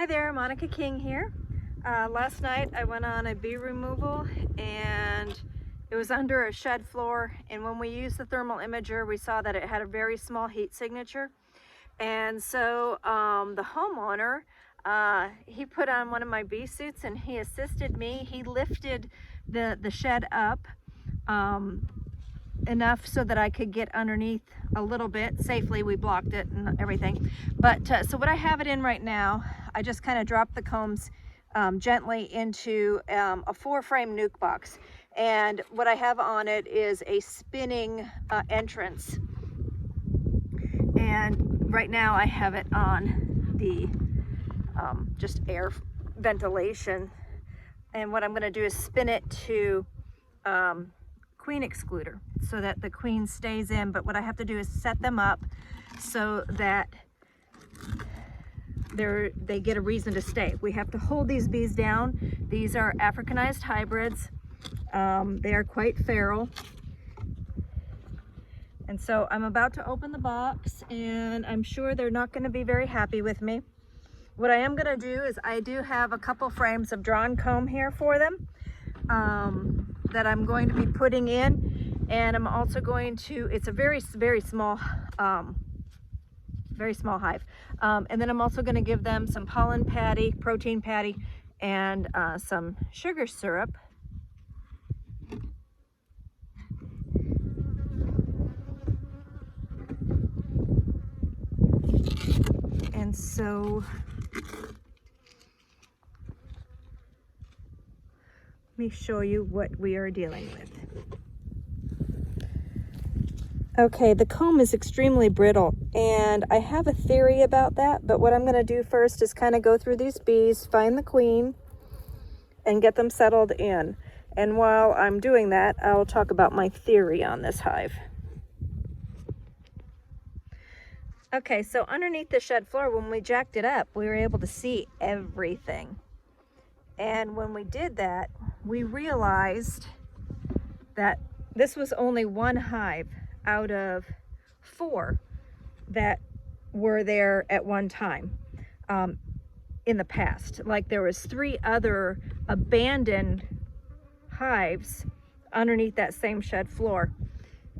Hi there, Monica King here. Last night I went on a bee removal and it was under a shed floor, and when we used the thermal imager we saw that it had a very small heat signature. And so the homeowner, he put on one of my bee suits and he assisted me. He lifted the shed up enough so that I could get underneath a little bit safely. We blocked it and everything. But so what I have it in right now, I just kind of dropped the combs gently into a 4-frame nuke box. And what I have on it is a spinning entrance. And right now I have it on the just air ventilation. And what I'm going to do is spin it to queen excluder so that the queen stays in. But what I have to do is set them up so that they get a reason to stay. We have to hold these bees down. These are Africanized hybrids. They are quite feral. And so I'm about to open the box and I'm sure they're not going to be very happy with me. What I am going to do is I do have a couple frames of drawn comb here for them that I'm going to be putting in, and I'm also going to, it's a very small hive, and then I'm also going to give them some pollen patty, protein patty, and some sugar syrup. And so let me show you what we are dealing with. Okay, the comb is extremely brittle, and I have a theory about that, but what I'm going to do first is kind of go through these bees, find the queen, and get them settled in. And while I'm doing that, I'll talk about my theory on this hive. Okay, so underneath the shed floor, when we jacked it up, we were able to see everything. And when we did that, we realized that this was only one hive out of 4 that were there at one time in the past. Like there was 3 other abandoned hives underneath that same shed floor,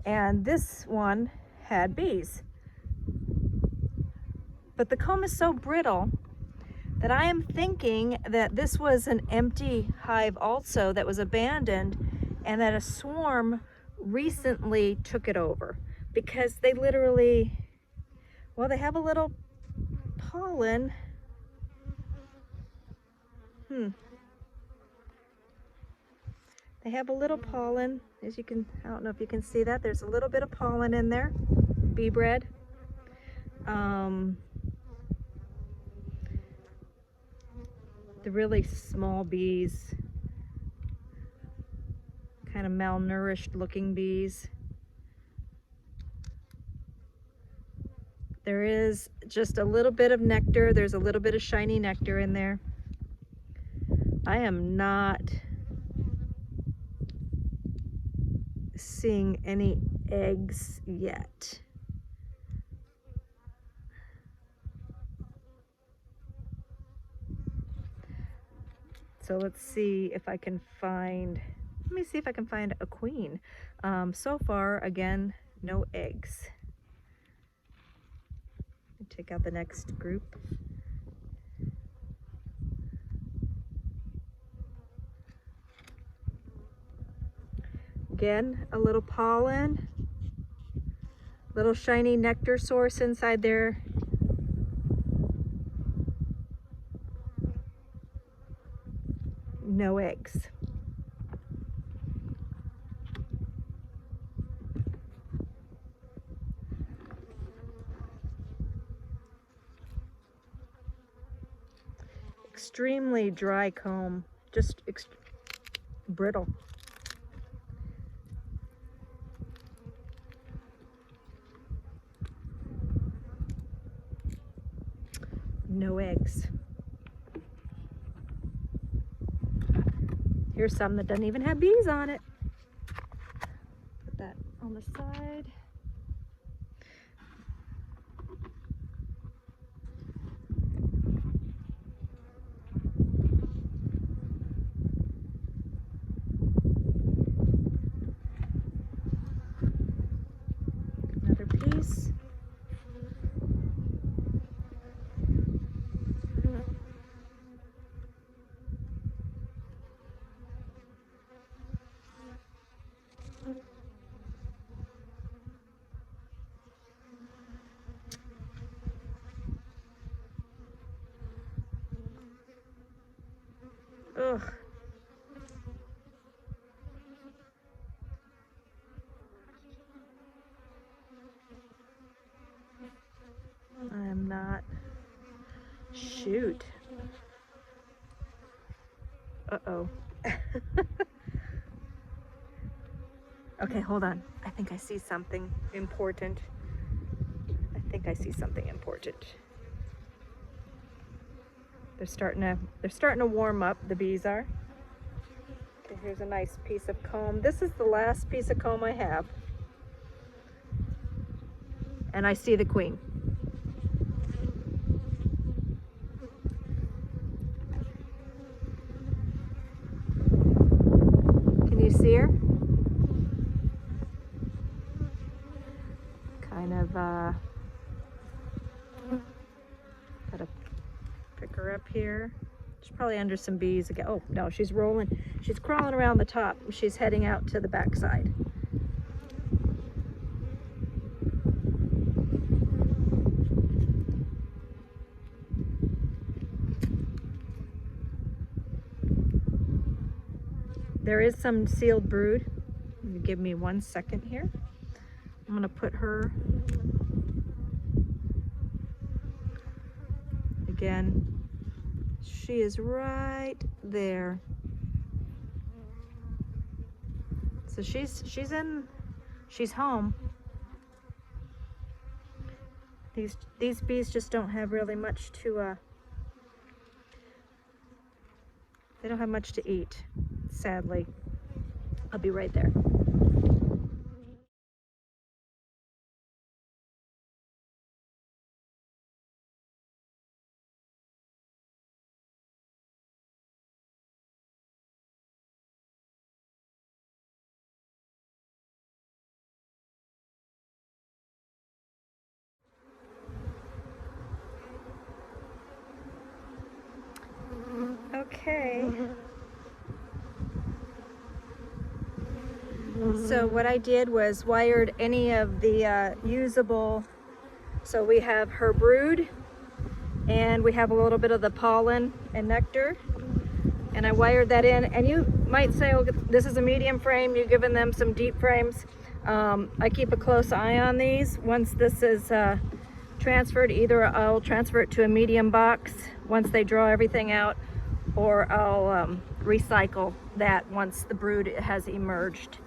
and this one had bees. But the comb is so brittle that I am thinking that this was an empty hive also that was abandoned, and that a swarm recently took it over, because they literally, well, they have a little pollen. They have a little pollen, as you can, I don't know if you can see that. There's a little bit of pollen in there, bee bread. The really small bees, kind of malnourished looking bees. There is just a little bit of nectar. There's a little bit of shiny nectar in there. I am not seeing any eggs yet. So let's see if I can find, let me see if I can find a queen. So far, again, no eggs. Take out the next group. Again, a little pollen, little shiny nectar source inside there. No eggs. Extremely dry comb, just brittle. No eggs. Here's some that doesn't even have bees on it. Put that on the side. Ugh. I'm not. Shoot. Uh-oh. Okay, hold on. I think I see something important. I think I see something important. They're starting to warm up, the bees are. Okay, here's a nice piece of comb. This is the last piece of comb I have. And I see the queen. Can you see her? Kind of, gotta pick her up here. She's probably under some bees again. Oh, no, she's rolling. She's crawling around the top. She's heading out to the backside. There is some sealed brood. Give me 1 second here. I'm gonna put her again. She is right there. So she's home. These bees just don't have really much to they don't have much to eat, sadly. I'll be right there. Okay. So what I did was wired any of the usable, so we have her brood and we have a little bit of the pollen and nectar, and I wired that in. And you might say, oh, this is a medium frame, you're giving them some deep frames. I keep a close eye on these. Once this is transferred, either I'll transfer it to a medium box once they draw everything out, or I'll recycle that once the brood has emerged.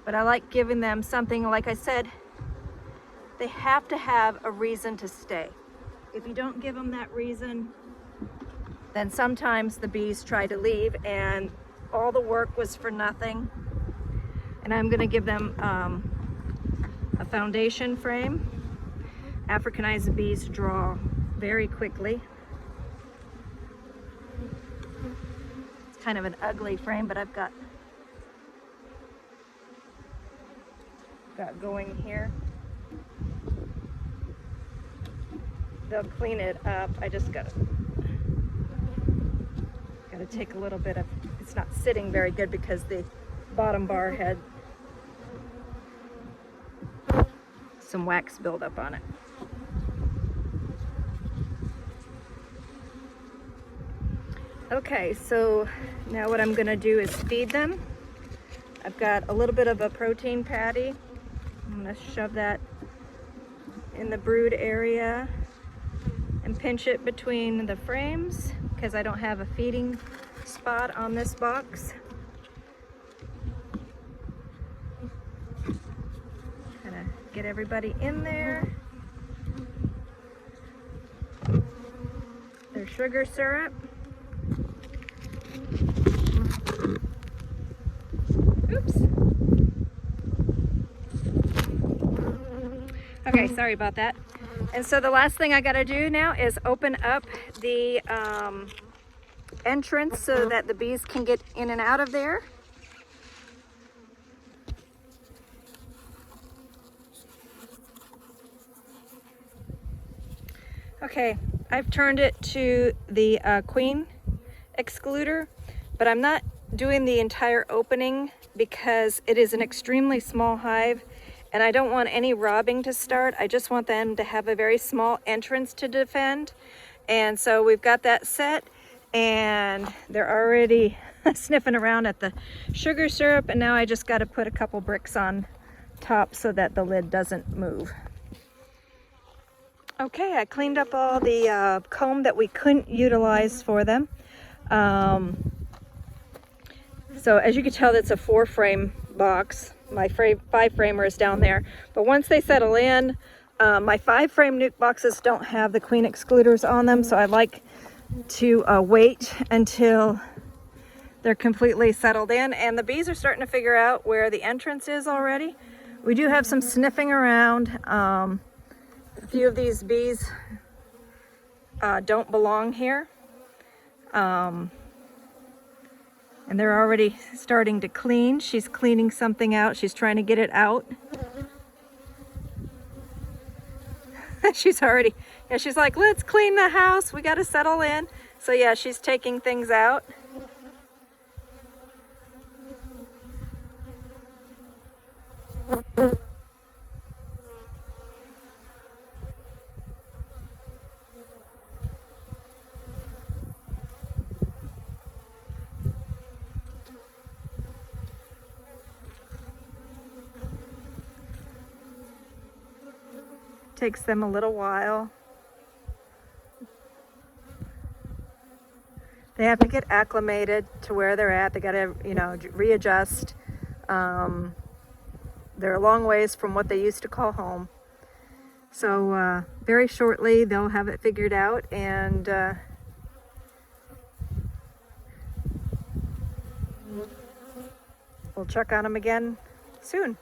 But I like giving them something, like I said, they have to have a reason to stay. If you don't give them that reason, then sometimes the bees try to leave and all the work was for nothing. And I'm gonna give them a foundation frame. Africanized bees draw very quickly. It's kind of an ugly frame, but I've got going here. They'll clean it up. I just gotta take a little bit of, it's not sitting very good because the bottom bar had some wax buildup on it. Okay, so now what I'm gonna do is feed them. I've got a little bit of a protein patty. I'm gonna shove that in the brood area and pinch it between the frames because I don't have a feeding spot on this box. Kind of get everybody in there. Their sugar syrup. Oops. Okay, sorry about that. And so the last thing I gotta do now is open up the entrance so that the bees can get in and out of there. Okay, I've turned it to the queen excluder, but I'm not doing the entire opening because it is an extremely small hive and I don't want any robbing to start. I just want them to have a very small entrance to defend. And so we've got that set. and they're already sniffing around at the sugar syrup, and now I just got to put a couple bricks on top so that the lid doesn't move. Okay, I cleaned up all the comb that we couldn't utilize for them. So as you can tell, that's a 4-frame box. My 5-framer is down there. But once they settle in, my 5-frame nuke boxes don't have the queen excluders on them, so I like to wait until they're completely settled in. And the bees are starting to figure out where the entrance is already. We do have some sniffing around. A few of these bees don't belong here. And they're already starting to clean. She's cleaning something out. She's trying to get it out. She's already, yeah, she's like, let's clean the house. We got to settle in. So yeah, she's taking things out. Takes them a little while. They have to get acclimated to where they're at. They got to, you know, readjust. They're a long ways from what they used to call home. So very shortly they'll have it figured out, and we'll check on them again soon.